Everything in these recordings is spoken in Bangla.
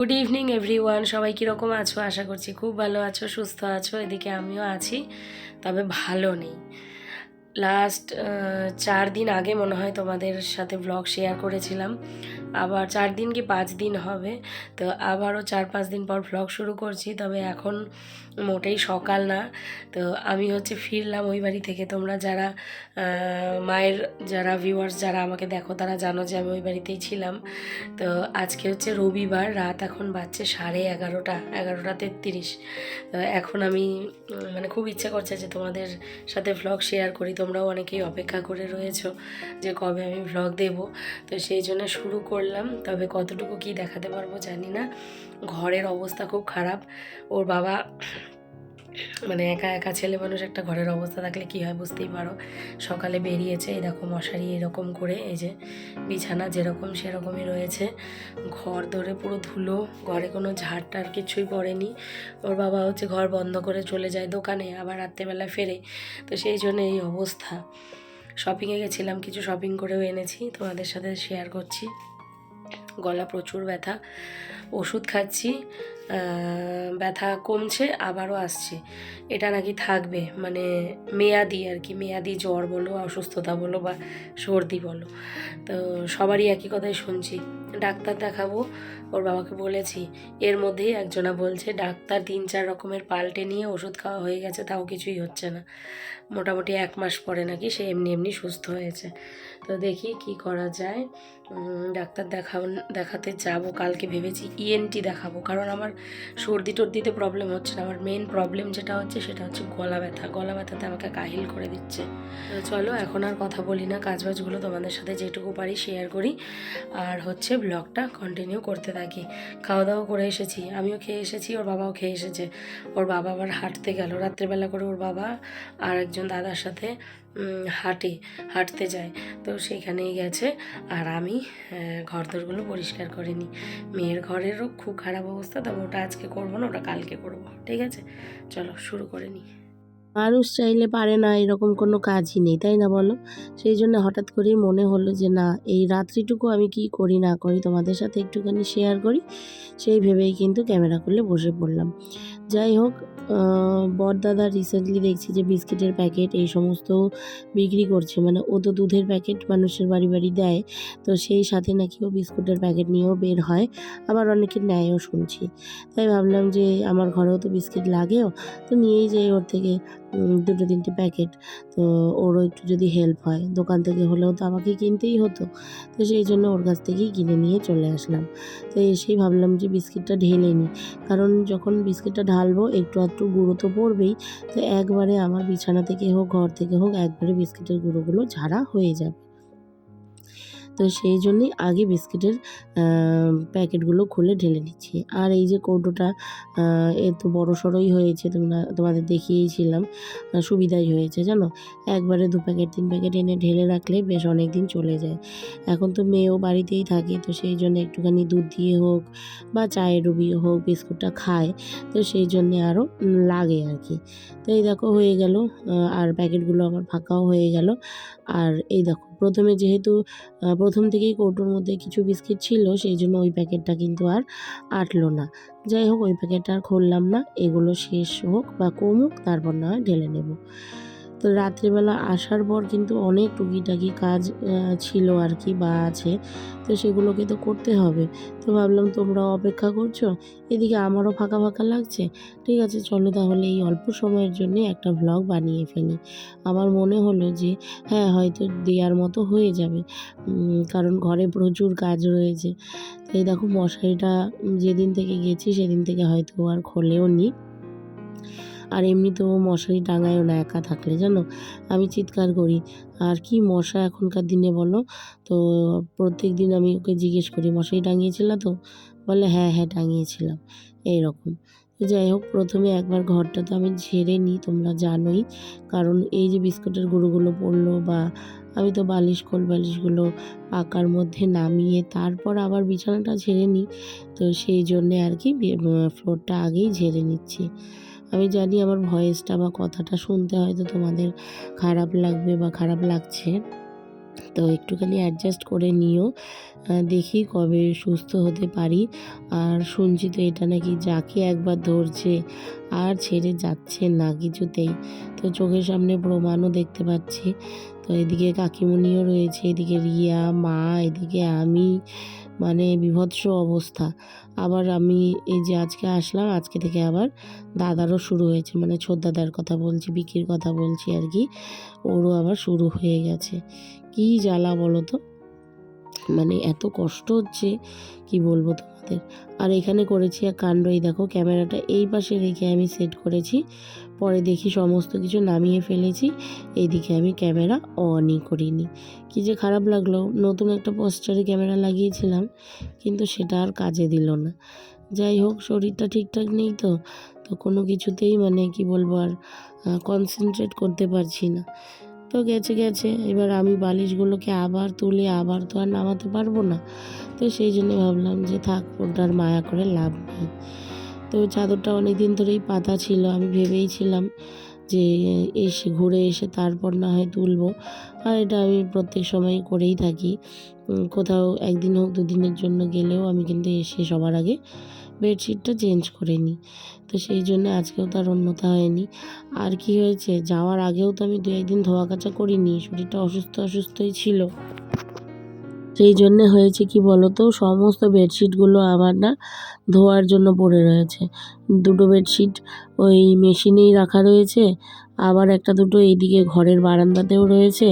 গুড ইভিনিং এভরিওয়ান, সবাই কীরকম আছো? আশা করছি খুব ভালো আছো, সুস্থ আছো। এদিকে আমিও আছি, তবে ভালো নেই। লাস্ট 4 দিন আগে মনে হয় তোমাদের সাথে ব্লগ শেয়ার করেছিলাম। আবার 4 দিন কি 5 দিন হবে, তো আবারও 4-5 দিন পর ব্লগ শুরু করছি। তবে এখন মোটেই সকাল না। তো আমি ফিরলাম ওই বাড়ি থেকে। তোমরা যারা মায়ের যারা ভিউয়ার্স যারা আমাকে দেখো তারা জানো যে আমি ওই বাড়িতেই ছিলাম। তো আজকে রবিবার, রাত এখন বাজছে 11:30, 11:33। তো এখন আমি মানে খুব ইচ্ছা করছে যে তোমাদের সাথে ভ্লগ শেয়ার করি। তোমরাও অনেকেই অপেক্ষা করে রয়েছো যে কবে আমি ভ্লগ দেব। তো সেই জন্য শুরু করলাম। তবে কতটুকু কি দেখাতে পারবো জানি না। ঘরের অবস্থা খুব খারাপ। ওর বাবা মানে একা একা ছেলে মানুষ, একটা ঘরের অবস্থা থাকলে কী হয় বুঝতেই পারো। সকালে বেরিয়েছে, এই দেখো মশারি এরকম করে, এই যে বিছানা যেরকম সেরকমই রয়েছে। ঘর ধরে পুরো ধুলো, ঘরে কোনো ঝাড় টাড় কিছুই পড়েনি। ওর বাবা ঘর বন্ধ করে চলে যায় দোকানে, আবার রাত্রেবেলায় ফেরে। তো সেই জন্য এই অবস্থা। শপিংয়ে গেছিলাম, কিছু শপিং করেও এনেছি, তোমাদের সাথে শেয়ার করছি। গলা প্রচুর ব্যথা, ওষুধ খাচ্ছি, ব্যথা কমছে আবারও আসছে। এটা নাকি থাকবে, মানে মেয়াদি আর কি, মেয়াদি জ্বর বলো, অসুস্থতা বলো বা সর্দি বলো। তো সবারই একই কথাই শুনছি, ডাক্তার দেখাবো। ওর বাবাকে বলেছি, এর মধ্যেই একজনা বলছে ডাক্তার 3-4 রকমের পাল্টে নিয়ে ওষুধ খাওয়া হয়ে গেছে, তাও কিছুই হচ্ছে না। মোটামুটি 1 মাস পরে নাকি সে এমনি এমনি সুস্থ হয়েছে। তো দেখি কি করা যায়। ডাক্তার দেখাতে যাব কালকে, ভেবেছি ইএনটি দেখাবো, কারণ আমার সর্দি টর্দিতে প্রবলেম হচ্ছে না। আমার মেন প্রবলেম যেটা হচ্ছে সেটা হচ্ছে গলা ব্যথা। গলা ব্যথাতে আমাকে কাহিল করে দিচ্ছে। তো চলো এখন আর কথা বলি না, কাজবাজগুলো তোমাদের সাথে যেটুকু পারি শেয়ার করি, আর ব্লগটা কন্টিনিউ করতে থাকি। খাওয়া দাওয়া করে এসেছি, আমিও খেয়ে এসেছি, ওর বাবাও খেয়ে এসেছে। ওর বাবা আবার হাঁটতে গেল রাত্রেবেলা করে। ওর বাবা আর একজন দাদার সাথে হাঁটতে যায়, তো সেইখানেই গেছে। আর আমি ঘরদোরগুলো পরিষ্কার করে নিই। মেয়ের ঘরেরও খুব খারাপ অবস্থা, তবে ওটা আজকে করবো না, ওটা কালকে করবো। ঠিক আছে, চলো শুরু করে নিই। মানুষ চাইলে পারে না এরকম কোনো কাজই নেই, তাই না বলো? সেই জন্য হঠাৎ করেই মনে হলো যে না, এই রাত্রিটুকু আমি কি করি না করি তোমাদের সাথে একটুখানি শেয়ার করি। সেই ভেবেই কিন্তু ক্যামেরা খুলে বসে পড়লাম। যাই হোক, বড়দাদা রিসেন্টলি দেখছি যে বিস্কিটের প্যাকেট এই সমস্ত বিক্রি করছে। মানে ও তো দুধের প্যাকেট মানুষের বাড়ি বাড়ি দেয়, তো সেই সাথে নাকি ও বিস্কুটের প্যাকেট নিয়েও বের হয়, আবার অনেকে নেয়ও শুনছি। তাই ভাবলাম যে আমার ঘরেও তো বিস্কিট লাগেও, তো নিয়েই যাই ওর থেকে 2-3টে প্যাকেট। তো ওরও একটু যদি হেল্প হয়, দোকান থেকে হলেও তো আমাকে কিনতেই হতো। তো সেই জন্য ওর কাছ থেকেই কিনে নিয়ে চলে আসলাম। তো এসেই ভাবলাম যে বিস্কিটটা ঢেলে নিই, কারণ যখন বিস্কিটটা ঢালবো একটু আধটু গুঁড়ো তো পড়বেই। তো একবারে আমার বিছানা থেকে হোক, ঘর থেকে হোক, একবারে বিস্কিটের গুঁড়োগুলো ঝাড়া হয়ে যাবে। তো সেই জন্যেই আগে বিস্কিটের প্যাকেটগুলো খুলে ঢেলে নিচ্ছি। আর এই যে কৌটোটা, এ তো বড়সড়ই হয়েছে, তোমাদের দেখিয়েছিলাম। সুবিধাই হয়েছে জানো, একবারে 2 প্যাকেট 3 প্যাকেট এনে ঢেলে রাখলে বেশ অনেক দিন চলে যায়। এখন তো মেয়েও বাড়িতেই থাকে, তো সেই জন্য একটুখানি দুধ দিয়ে হোক বা চায়ে ডুবিয়ে হোক বিস্কুটটা খায়, তো সেই জন্যে আরও লাগে আর কি। তো এই দেখো হয়ে গেল, আর প্যাকেটগুলো আমার ফাঁকাও হয়ে গেল। আর এই দেখো, প্রথমে যেহেতু প্রথম থেকেই কৌটোর মধ্যে কিছু বিস্কিট ছিল, সেই জন্য ওই প্যাকেটটা কিন্তু আর আঁটলো না। যাই হোক, ওই প্যাকেটটা আর খুললাম না, এগুলো শেষ হোক বা কমুক, তারপর না হয় ঢেলে নেব। তো রাত্রিবেলা আসার পর কিন্তু অনেক টুকিটাকি কাজ ছিল আর কি, বা আছে, তো সেগুলোকে তো করতে হবে। তো ভাবলাম তোমরাও অপেক্ষা করছো, এদিকে আমারও ফাঁকা ফাঁকা লাগছে। ঠিক আছে, চলো তাহলে এই অল্প সময়ের জন্যে একটা ভ্লগ বানিয়ে ফেলি। আমার মনে হলো যে হ্যাঁ, হয়তো দেওয়ার মতো হয়ে যাবে, কারণ ঘরে প্রচুর কাজ রয়েছে। তো এই দেখো মশারিটা যেদিন থেকে গেছি সেদিন থেকে হয়তো আর খোলেও নি। আর এমনিতেও মশারি টাঙায়ও না একা থাকলে, জানো আমি চিৎকার করি। আর কি মশা এখনকার দিনে বলো। তো প্রত্যেকদিন আমি ওকে জিজ্ঞেস করি, মশারি টাঙিয়েছিলা তো? বলে হ্যাঁ হ্যাঁ টাঙিয়েছিলাম, এইরকম। তো যাই হোক, প্রথমে একবার ঘরটা তো আমি ঝেড়ে নিই, তোমরা জানোই। কারণ এই যে বিস্কুটের গুঁড়োগুলো পড়লো, বা আমি তো কোল বালিশগুলো পাকার মধ্যে নামিয়ে তারপর আবার বিছানাটা ঝেড়ে নিই। তো সেই জন্যে আর কি ফ্লোরটা আগেই ঝেড়ে নিচ্ছি। আমি জানি আমার ভয়েসটা বা কথাটা শুনতে হয়তো তোমাদের খারাপ লাগবে বা খারাপ লাগছে, তো একটুখানি অ্যাডজাস্ট করে নিও, দেখি কবে সুস্থ হতে পারি। আর শুনছি তো এটা নাকি যাকে একবার ধরছে আর ছেড়ে যাচ্ছে না কিছুতেই। তো চোখের সামনে প্রমাণও দেখতে পাচ্ছি। তো এদিকে কাকিমুনিও রয়েছে, এদিকে রিয়া, মা, এদিকে আমি, মানে বীভৎস অবস্থা। আবার আমি এই যে আজকে আসলাম, আজকে থেকে আবার দাদারও শুরু হয়েছে, মানে ছোটদাদার কথা বলছি, বিকির কথা বলছি আর কি। ওরও আবার শুরু হয়ে গেছে। কী জ্বালা বলো তো, মানে এত কষ্ট হচ্ছে কি বলবো তোমাদের। আর এখানে করেছি এক কাণ্ড, এই দেখো ক্যামেরাটা এই পাশে রেখে আমি সেট করেছি, পরে দেখি সমস্ত কিছু নামিয়ে ফেলেছি, এইদিকে আমি ক্যামেরা অনই করিনি। কি যে খারাপ লাগলো, নতুন একটা পশ্চারে ক্যামেরা লাগিয়েছিলাম কিন্তু সেটা আর কাজে দিল না। যাই হোক, শরীরটা ঠিকঠাক নেই তো, তো কোনো কিছুতেই মানে কি বলবো আর কনসেন্ট্রেট করতে পারছি না। তো গেছে গেছে, এবার আমি বালিশগুলোকে আবার তুলে আবার তো আর নামাতে পারবো না। তো সেই জন্য ভাবলাম যে থাক, ওটার মায়া করে লাভ নেই। তো চাদরটা অনেক দিন ধরেই পাতা ছিল, আমি ভেবেইছিলাম যে এসে ঘুরে এসে তারপর না হয় তুলবো। আর এটা আমি প্রত্যেক সময়ই করেই থাকি। কোথাও একদিন হোক দুদিনের জন্য গেলেও আমি কিন্তু এসে সবার আগে বেডশিটটা চেঞ্জ করে নিই। তো সেই জন্য আজকেও তার অন্যথা হয়নি। আর কি হয়েছে, যাওয়ার আগেও তো আমি 2 একদিন ধোয়া কাচা করিনি, শরীরটা অসুস্থই ছিল। সেই জন্যে হয়েছে কি বলো তো, সমস্ত বেডশিটগুলো আমার না ধোয়ার জন্য পড়ে রয়েছে। 2টো বেডশিট ওই মেশিনেই রাখা রয়েছে, আবার 1-2টো এইদিকে ঘরের বারান্দাতেও রয়েছে।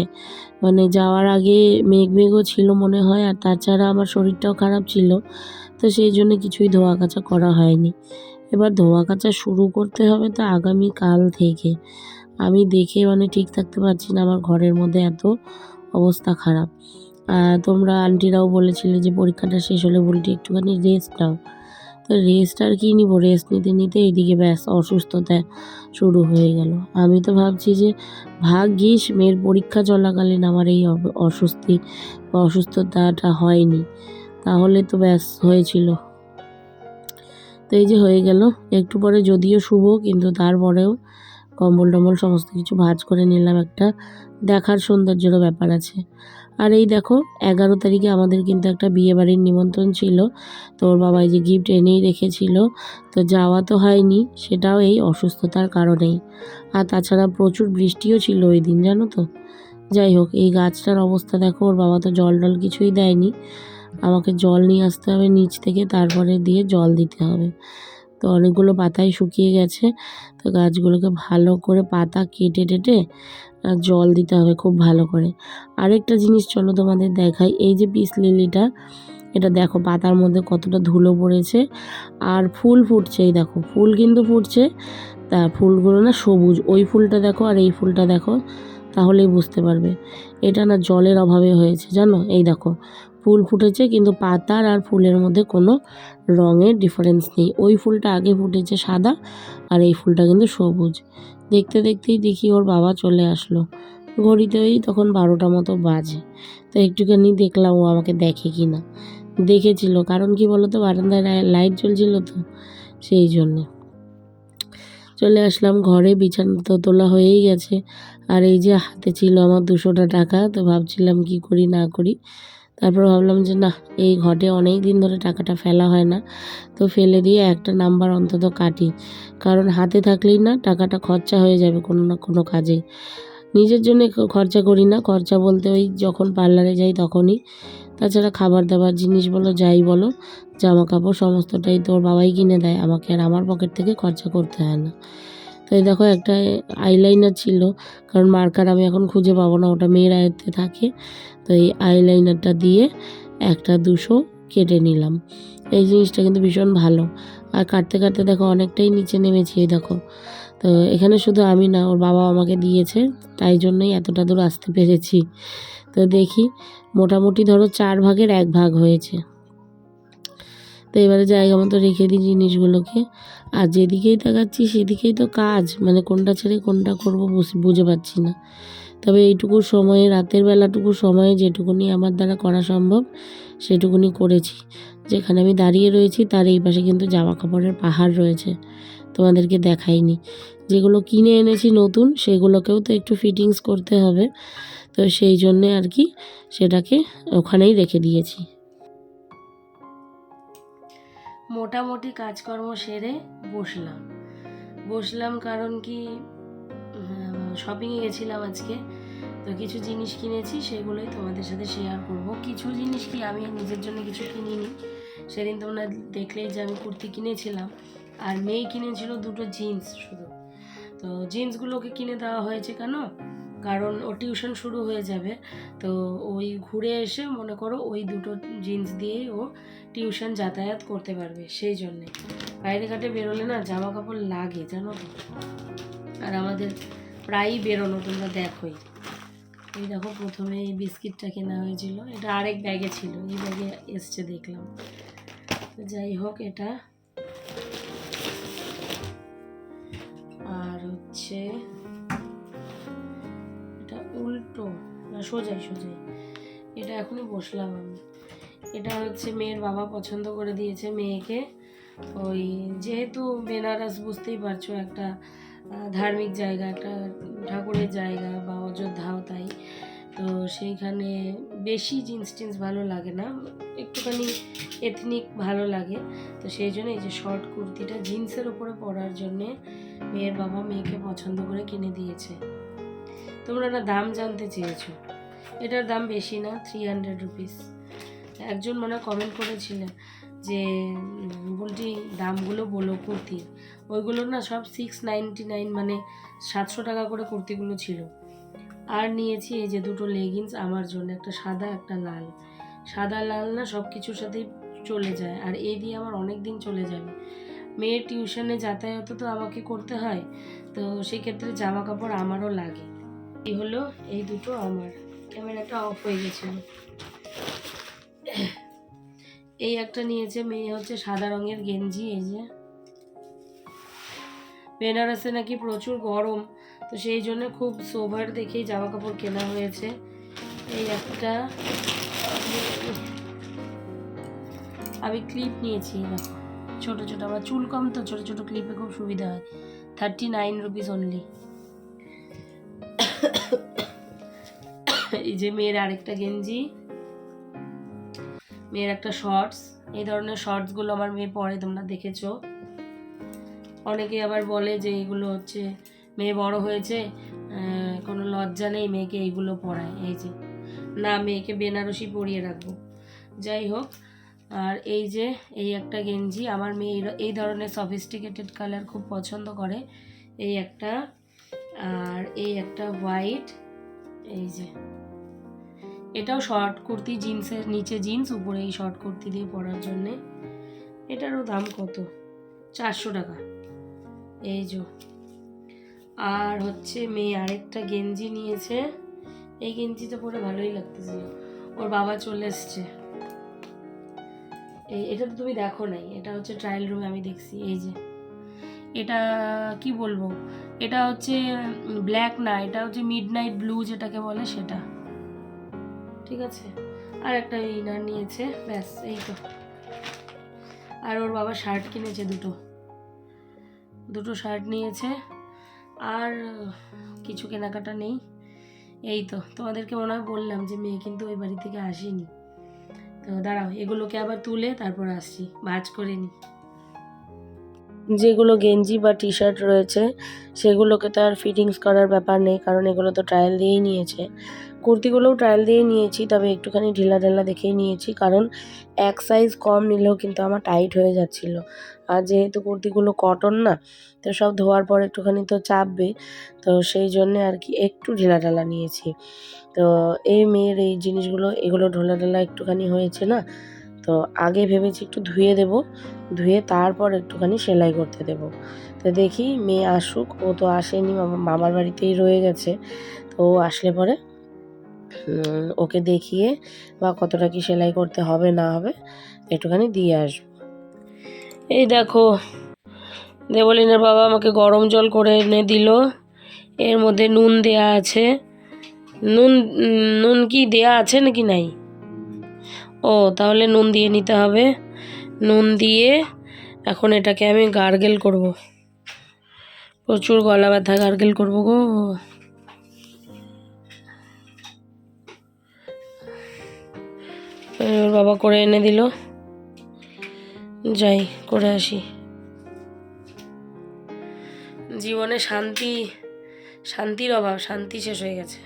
মানে যাওয়ার আগে মেঘও ছিল মনে হয়, আর তাছাড়া আমার শরীরটাও খারাপ ছিল। তো সেই জন্য কিছুই ধোয়া কাচা করা হয়নি। এবার ধোয়া কাচা শুরু করতে হবে তো আগামীকাল থেকে। আমি দেখে মানে ঠিক থাকতে পারছি না, আমার ঘরের মধ্যে এত অবস্থা খারাপ। তোমরা আন্টিরাও বলেছিলে যে পরীক্ষাটা শেষ হলে বলটি একটুখানি রেস্ট নাও। তো রেস্ট আর কি নিব, রেস্ট নিতে নিতে এদিকে ব্যাস অসুস্থতা শুরু হয়ে গেল। আমি তো ভাবছি যে ভাগ্যিস মেয়ের পরীক্ষা চলাকালীন আমার এই অস্বস্তি বা অসুস্থতাটা হয়নি, তাহলে তো ব্যাস হয়েছিল। তো এই যে হয়ে গেল, একটু পরে যদিও শুভ, কিন্তু তারপরেও কম্বল টম্বল সমস্ত কিছু ভাঁজ করে নিলাম, একটা দেখার সৌন্দর্যেরও ব্যাপার আছে। আর এই দেখো 11 তারিখে আমাদের কিন্তু একটা বিয়েবাড়ির নিমন্ত্রণ ছিল, তো ওর বাবা এই যে গিফট এনেই রেখেছিল, তো যাওয়া তো হয়নি, সেটাও এই অসুস্থতার কারণেই। আর তাছাড়া প্রচুর বৃষ্টিও ছিল ওই দিন, জানো তো। যাই হোক, এই গাছটার অবস্থা দেখো, ওর বাবা তো জল টল কিছুই দেয়নি, আমাকে জল নিয়ে আসতে হবে নিচ থেকে, তারপরে দিয়ে জল দিতে হবে। তো অনেকগুলো পাতাই শুকিয়ে গেছে, তো গাছগুলোকে ভালো করে পাতা কেটে টেটে জল দিতে হবে খুব ভালো করে। আরেকটা জিনিস চলো তোমাদের দেখাই, এই যে পিস লিলিটা, এটা দেখো পাতার মধ্যে কতটা ধুলো পড়েছে, আর ফুল ফুটছে, এই দেখো ফুল কিন্তু ফুটছে, তা ফুলগুলো না সবুজ, ওই ফুলটা দেখো আর এই ফুলটা দেখো, তাহলেই বুঝতে পারবে এটা না জলের অভাবে হয়েছে, জানো। এই দেখো ফুল ফুটেছে কিন্তু পাতার আর ফুলের মধ্যে কোনো রঙের ডিফারেন্স নেই, ওই ফুলটা আগে ফুটেছে সাদা আর এই ফুলটা কিন্তু সবুজ। দেখতে দেখতেই দেখি ওর বাবা চলে আসলো, ঘড়িতে ওই তখন 12টা মতো বাজে। তো একটুখানি দেখলাম ও আমাকে দেখে কি না, দেখেছিল, কারণ কি বলো তো, বারান্দায় লাইট জ্বলছিল তো, সেই জন্যে। চলে আসলাম ঘরে, বিছানা তো তোলা হয়েই গেছে, আর এই যে হাতে ছিল আমার 200টা টাকা, তো ভাবছিলাম কি করি না করি। তারপর ভাবলাম যে না, এই ঘটে অনেক দিন ধরে টাকাটা ফেলা হয় না, তো ফেলে দিয়ে একটা নাম্বার অন্তত কাটি, কারণ হাতে থাকলেই না টাকাটা খরচা হয়ে যাবে কোনো না কোনো কাজে। নিজের জন্য খরচা করি না, খরচা বলতে ওই যখন পার্লারে যাই তখনই, তাছাড়া খাবার দাবার জিনিস বলো যাই বলো, জামা কাপড় সমস্তটাই তোর বাবাই কিনে দেয় আমাকে, আর আমার পকেট থেকে খরচা করতে হয় না। তো এই দেখো একটা আইলাইনার ছিল, কারণ মার্কার আমি এখন খুঁজে পাবো না, ওটা মেয়ের আয়ত্তে থাকে, তো এই আইলাইনারটা দিয়ে একটা 200 কেটে নিলাম। এই জিনিসটা কিন্তু ভীষণ ভালো। আর কাটতে কাটতে দেখো অনেকটাই নিচে নেমেছি, এই দেখো। তো এখানে শুধু আমি না, ওর বাবা আমাকে দিয়েছে, তাই জন্যই এতটা দূর আসতে পেরেছি। তো দেখি মোটামুটি ধরো 4 ভাগের 1 ভাগ হয়েছে। তো এবারে জায়গা মতো রেখে দিই জিনিসগুলোকে, আর যেদিকেই তাকাচ্ছি সেদিকেই তো কাজ, মানে কোনটা ছেড়ে কোনটা করবো বুঝে পাচ্ছি না। তবে এইটুকু সময়ে, রাতের বেলাটুকু সময়ে যেটুকুনি আমার দ্বারা করা সম্ভব সেটুকুনি করেছি। যেখানে আমি দাঁড়িয়ে রয়েছি তার এই পাশে কিন্তু জামা কাপড়ের পাহাড় রয়েছে, তোমাদেরকে দেখাইনি। যেগুলো কিনে এনেছি নতুন, সেগুলোকেও তো একটু ফিটিংস করতে হবে। তো তো সেই জন্যে আর কি সেটাকে ওখানেই রেখে দিয়েছি। মোটামুটি কাজকর্ম সেরে বসলাম কারণ কি শপিংয়ে গেছিলাম আজকে, তো কিছু জিনিস কিনেছি, সেগুলোই তোমাদের সাথে শেয়ার করব। কিছু জিনিস কি আমি নিজের জন্য কিছু কিনিনি, সেদিন তোমরা দেখলেই যে আমি কুর্তি কিনেছিলাম, আর মেয়ে কিনেছিল দুটো জিন্স শুধু। তো জিন্সগুলোকে কিনে দেওয়া হয়েছে কেন, কারণ ও টিউশন শুরু হয়ে যাবে, তো ওই ঘুরে এসে মনে করো ওই দুটো জিন্স দিয়েই ও টিউশন যাতায়াত করতে পারবে, সেই জন্যে। বাইরে ঘাটে বেরোলে না জামা কাপড় লাগে জানো তো, আর আমাদের প্রায়ই বেরোনো, তোমরা দেখোই। এই দেখো প্রথমে এই বিস্কিটটা কেনা হয়েছিল, এটা আরেক ব্যাগে ছিল, এই ব্যাগে এসছে দেখলাম। তো যাই হোক, এটা আর হচ্ছে এটা উল্টো না সোজাই, এটা এখনই বসলাম আমি। এটা হচ্ছে মেয়ের বাবা পছন্দ করে দিয়েছে মেয়েকে, ওই যেহেতু বেনারস বুঝতেই পারছো একটা ধার্মিক জায়গা, একটা ঠাকুরের জায়গা, বা অযোধ্যাও তাই, তো সেইখানে বেশি জিন্স টিন্স ভালো লাগে না, একটুখানি এথনিক ভালো লাগে। তো সেই জন্য এই যে শর্ট কুর্তিটা জিন্সের ওপরে পরার জন্যে মেয়ের বাবা মেয়েকে পছন্দ করে কিনে দিয়েছে। তোমরা না দাম জানতে চেয়েছো, এটার দাম বেশি না, 300 রুপিস। একজন মনে কমেন্ট করেছিলেন যে বলটি দামগুলো বলো কুর্তির, ওইগুলো না সব 699, মানে 700 টাকা করে কুর্তিগুলো ছিল। আর নিয়েছি এই যে দুটো লেগিংস আমার জন্য, একটা সাদা একটা লাল। সাদা লাল না সব কিছুর সাথেই চলে যায়, আর এই দিয়ে আমার অনেক দিন চলে যাবে। মেয়ের টিউশনে যাতায়াত তো আমাকে করতে হয়, তো সেক্ষেত্রে জামা কাপড় আমারও লাগে। এই হলো এই দুটো আমার। ক্যামেরাটা অফ হয়ে গেছিল। এই একটা নিয়েছে মেয়ে, হচ্ছে সাদা রঙের গেঞ্জি। এই যে বেনারসে নাকি প্রচুর গরম, তো সেই জন্য খুব সোভার দেখেই জামা কাপড় কেনা হয়েছে। এই একটা আমি ক্লিপ নিয়েছি, দেখো ছোটো ছোটো, আমার চুল কম তো ছোটো ছোটো ক্লিপে খুব সুবিধা হয়। 39 রুপিস অনলি। এই যে মেয়ের আরেকটা গেঞ্জি, মেয়ের একটা শর্টস। এই ধরনের শর্টসগুলো আমার মেয়ে পরে, তোমরা দেখেছো। অনেকে আবার বলে যে এগুলো হচ্ছে মেয়ে বড় হয়েছে, কোনো লজ্জা নেই মেয়েকে এইগুলো পরায়। এই যে না, মেয়েকে বেনারসি পরিয়ে রাখবো। যাই হোক, আর এই যে এই একটা গেঞ্জি, আমার মেয়ে এই ধরনের সফিস্টিকেটেড কালার খুব পছন্দ করে। এই একটা, আর এই একটা হোয়াইট। এই যে এটাও শর্ট কুর্তি, জিন্সের নিচে জিন্স, উপরে এই শর্ট কুর্তি দিয়ে পরার জন্যে। এটারও দাম কত, 400 টাকা। এই যে, আর হচ্ছে মেয়ে আরেকটা গেঞ্জি নিয়েছে। এই গেঞ্জিটা পরে ভালোই লাগতেছিল। ওর বাবা চলে এসছে। এটা তো তুমি দেখো নাই, এটা হচ্ছে ট্রায়াল রুমে আমি দেখছি। এই যে এটা কি বলবো, এটা হচ্ছে ব্ল্যাক না, এটা হচ্ছে মিডনাইট ব্লু যেটাকে বলে সেটা, ঠিক আছে। আর একটা ইনার নিয়েছে, ব্যাস এই তো। আর ওর বাবা শার্ট কিনেছে, দুটো শার্ট নিয়েছে, আর কিছু কেনাকাটা নেই। এই তো, তোমাদেরকে মনে হয় বললাম যে মেয়ে কিন্তু ওই বাড়ি থেকে আসেনি। তো দাঁড়াও, এগুলোকে আবার তুলে তারপর আসছি, ভাঁজ করে নিই। যেগুলো গেঞ্জি বা টি শার্ট রয়েছে সেগুলোকে তো আর ফিটিংস করার ব্যাপার নেই, কারণ এগুলো তো ট্রায়াল দিয়েই নিয়েছে। কুর্তিগুলোও ট্রায়াল দিয়ে নিয়েছি, তবে একটুখানি ঢিলা ঢালা দেখেই নিয়েছি, কারণ এক সাইজ কম নিলেও কিন্তু আমার টাইট হয়ে যাচ্ছিল। আর যেহেতু কুর্তিগুলো কটন না, তো সব ধোয়ার পর একটুখানি তো চাপবে, তো সেই জন্যে আর কি একটু ঢিলা ঢালা নিয়েছি। তো এই মেয়ের এই জিনিসগুলো, এগুলো ঢোলা ঢালা একটুখানি হয়েছে না, তো আগে ভেবেছি একটু ধুয়ে দেব, ধুয়ে তারপর একটুখানি সেলাই করতে দেব। তো দেখি মেয়ে আসুক, ও তো আসেনি, মামার বাড়িতেই রয়ে গেছে। তো ও আসলে পরে ওকে দেখিয়ে বা কতটা কি সেলাই করতে হবে না হবে একটুখানি দিয়ে আসবো। এই দেখো, দেবলিনের বাবা আমাকে গরম জল করে এনে দিল, এর মধ্যে নুন দেয়া আছে। নুন কি দেয়া আছে নাকি নাই? ও, তাহলে নুন দিয়ে নিতে হবে। নুন দিয়ে এখন এটাকে আমি গার্গেল করব, প্রচুর গলা ব্যথা, গার্গেল করব গো। ওর বাবা করে এনে দিল, যাই করে আসি। জীবনে শান্তির অভাব, শান্তি শেষ হয়ে গেছে।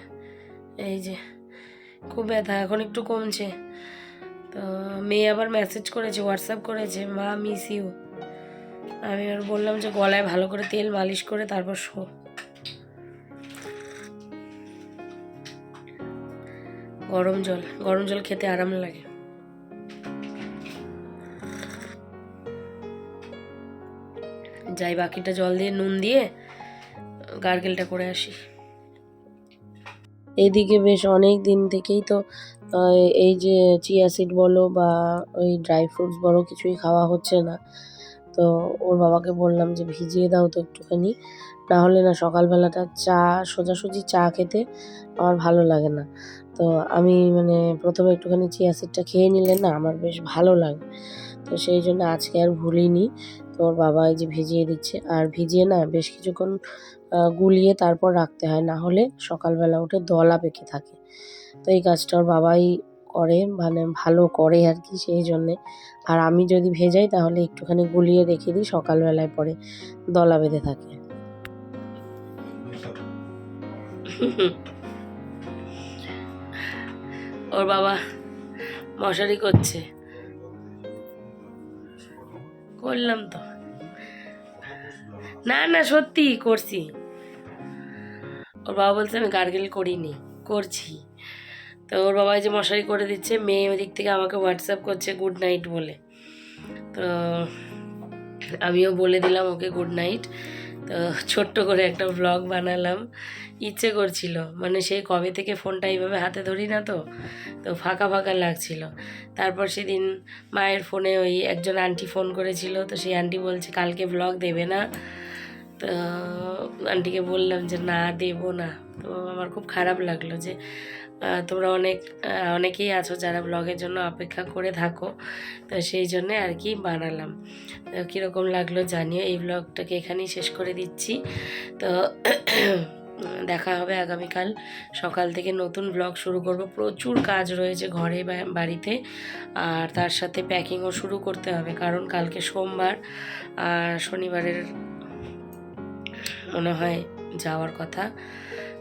এই যে খুব ব্যথা, এখন একটু কমছে। তো মেয়ে আবার মেসেজ করেছে, হোয়াটসঅ্যাপ করেছে, মা মিস ইউ। আমি আর বললাম যে গলায় ভালো করে তেল মালিশ করে তারপর শো। গরম জল খেতে আরাম লাগে। যাই বাকিটা জল দিয়ে নুন দিয়ে গার্গেলটা করে আসি। এইদিকে বেশ অনেক দিন থেকেই তো এই যে চিয়া সিড বলো বা ওই ড্রাই ফ্রুটস বলো কিছুই খাওয়া হচ্ছে না। তো ওর বাবাকে বললাম যে ভিজিয়ে দাও তো একটুখানি, না হলে না সকালবেলাটা সোজাসুজি চা খেতে আমার ভালো লাগে না। তো আমি মানে প্রথমে একটুখানি চিয়া সিডটা খেয়ে নিলে না আমার বেশ ভালো লাগে। তো সেই জন্য আজকে আর ভুলিনি। তো ওর বাবা এই যে ভিজিয়ে দিচ্ছে, আর ভিজিয়ে না বেশ কিছুক্ষণ গুলিয়ে তারপর রাখতে হয়, না হলে সকালবেলা উঠে দলা পেকে থাকে। তো এই কাজটা ওর বাবাই করে, মানে ভালো করে আর কি, সেই জন্যে। আর আমি যদি ভেজাই তাহলে একটুখানি গুলিয়ে রেখে দিই, সকালবেলায় পরে দলা বেঁধে থাকে। ওর বাবা মশারি করছে, করলাম তো, না সত্যি করছি। ওর বাবা বলছে আমি গার্গেল করিনি, করছি। তো ওর বাবা যে মশারি করে দিচ্ছে, মেয়ে ওই দিক থেকে আমাকে হোয়াটসঅ্যাপ করছে গুড নাইট বলে। তো আমিও বলে দিলাম ওকে গুড নাইট। তো ছোট্ট করে একটা ব্লগ বানালাম, ইচ্ছে করছিল, মানে সেই কবে থেকে ফোনটা এইভাবে হাতে ধরি না, তো ফাঁকা ফাঁকা লাগছিল। তারপর সেদিন মায়ের ফোনে ওই একজন আন্টি ফোন করেছিল, তো সেই আন্টি বলছে কালকে ব্লগ দেবে না। তো আন্টিকে বললাম যে না, দেবো না। তো আমার খুব খারাপ লাগলো যে তোমরা অনেকেই আছো যারা ব্লগের জন্য অপেক্ষা করে থাকো। তো সেই জন্যে আর কি বানালাম। তো কীরকম লাগলো জানিও। এই ব্লগটাকে এখানেই শেষ করে দিচ্ছি। তো দেখা হবে আগামীকাল সকাল থেকে, নতুন ব্লগ শুরু করব। প্রচুর কাজ রয়েছে ঘরে বাড়িতে, আর তার সাথে প্যাকিংও শুরু করতে হবে, কারণ কালকে সোমবার আর শনিবারের মনে হয় যাওয়ার কথা।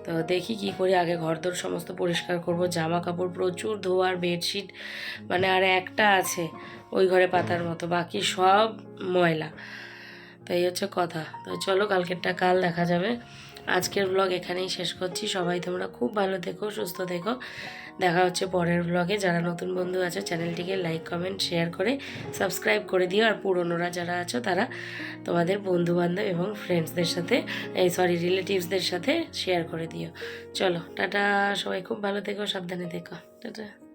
তো দেখি কি করি, আগে ঘরদোর সমস্ত পরিষ্কার করব, জামা কাপড় প্রচুর ধোয়ার, বেডশিট মানে আর একটা আছে ওই ঘরে পাতার মতো, বাকি সব ময়লা। তো এই হচ্ছে কথা। তো চলো কালকেরটা কাল দেখা যাবে। আজকের ব্লগ এখানেই শেষ করছি। সবাই তোমরা খুব ভালো থেকো, সুস্থ থেকো। দেখা হচ্ছে পরের ব্লগে। যারা নতুন বন্ধু আছো চ্যানেলটিকে লাইক কমেন্ট শেয়ার করে সাবস্ক্রাইব করে দিও, আর পুরনোরা যারা আছো তারা তোমাদের বন্ধুবান্ধব এবং ফ্রেন্ডসদের সাথে রিলেটিভসদের সাথে শেয়ার করে দিও। চলো টাটা, সবাই খুব ভালো থেকো, সাবধানে থেকো, টাটা।